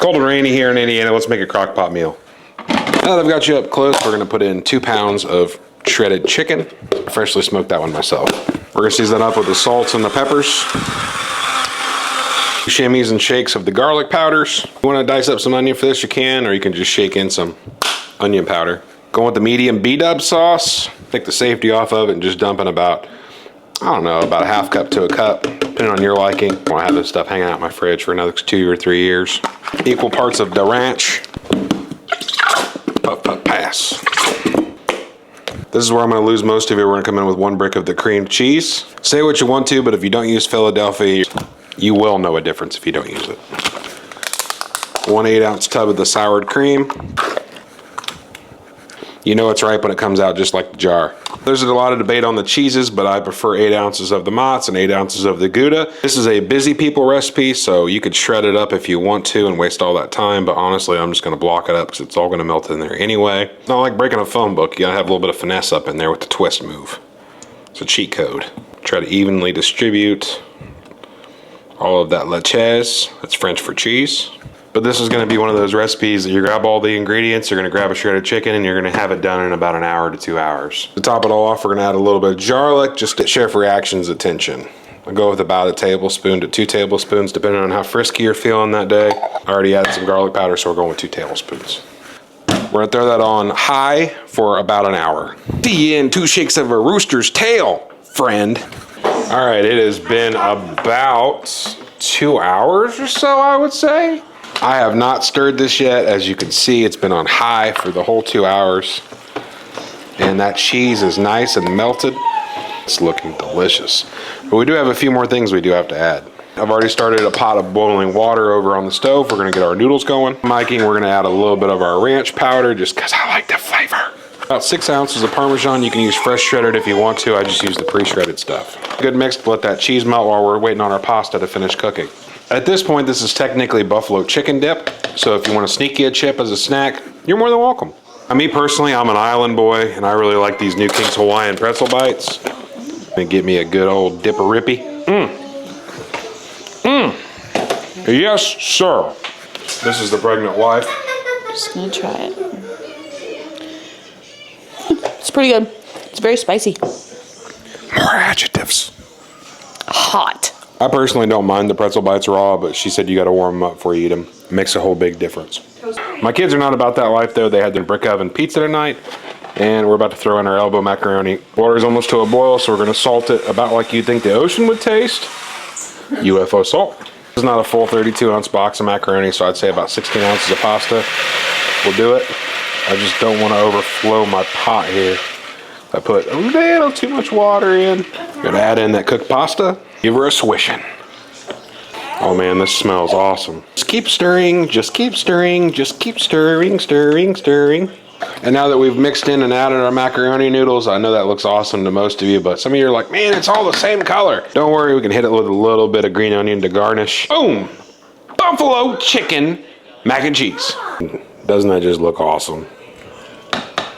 Cold and rainy here in Indiana. Let's make a crock pot meal. Now that I've got you up close, we're gonna put in 2 pounds of shredded chicken. I freshly smoked that one myself. We're gonna season that up with the salts and the peppers. Shimmies and shakes of the garlic powders. If you wanna dice up some onion for this, you can, or you can just shake in some onion powder. Going with the medium B-dub sauce. Take the safety off of it and just dump in about, I don't know, about a half cup to a cup, depending on your liking. I want to have this stuff hanging out in my fridge for another 2 or 3 years. Equal parts of the ranch. Puff, puff, pass. This is where I'm going to lose most of you. We're going to come in with 1 brick of the cream cheese. Say what you want to, but if you don't use Philadelphia, you will know a difference if you don't use it. 1 8-ounce tub of the soured cream. You know it's ripe when it comes out just like the jar. There's a lot of debate on the cheeses, but I prefer 8 ounces of the Mott's and 8 ounces of the Gouda. This is a busy people recipe, so you could shred it up if you want to and waste all that time, but honestly, I'm just gonna block it up because it's all gonna melt in there anyway. It's not like breaking a phone book. You gotta have a little bit of finesse up in there with the twist move. It's a cheat code. Try to evenly distribute all of that leches. That's French for cheese. But this is going to be one of those recipes that you grab all the ingredients, you're going to grab a shredded chicken, and you're going to have it done in about an hour to 2 hours. To top it all off, we're going to add a little bit of garlic, just to Chef Reaction's attention. I'll go with about a tablespoon to 2 tablespoons, depending on how frisky you're feeling that day. I already added some garlic powder, so we're going with 2 tablespoons. We're going to throw that on high for about an hour. See you in 2 shakes of a rooster's tail, friend. All right, it has been about 2 hours or so, I would say. I have not stirred this yet. As you can see, it's been on high for the whole 2 hours. And that cheese is nice and melted. It's looking delicious. But we do have a few more things we do have to add. I've already started a pot of boiling water over on the stove. We're gonna get our noodles going. Miking, we're gonna add a little bit of our ranch powder just because I like the flavor. About 6 ounces of Parmesan. You can use fresh shredded if you want to. I just use the pre-shredded stuff. Good mix to let that cheese melt while we're waiting on our pasta to finish cooking. At this point, this is technically buffalo chicken dip, so if you want to sneak you a chip as a snack, you're more than welcome. Me personally, I'm an island boy, and I really like these New King's Hawaiian pretzel bites. And get me a good old dip-a-rippy. Yes, sir. This is the pregnant wife. Just gonna try it. It's pretty good. It's very spicy. More adjectives. Hot. I personally don't mind the pretzel bites raw, but she said you got to warm them up before you eat them. It makes a whole big difference. My kids are not about that life though. They had their brick oven pizza tonight, and we're about to throw in our elbow macaroni. Water is almost to a boil, so we're going to salt it about like you'd think the ocean would taste. UFO salt. This is not a full 32-ounce box of macaroni, so I'd say about 16 ounces of pasta will do it. I just don't want to overflow my pot here. I put a little too much water in. Gonna add in that cooked pasta. Give her a swishing. Oh man, this smells awesome. Just keep stirring, just keep stirring, just keep stirring, stirring, stirring. And now that we've mixed in and added our macaroni noodles, I know that looks awesome to most of you, but some of you are like, man, it's all the same color. Don't worry, we can hit it with a little bit of green onion to garnish. Boom! Buffalo chicken mac and cheese. Doesn't that just look awesome?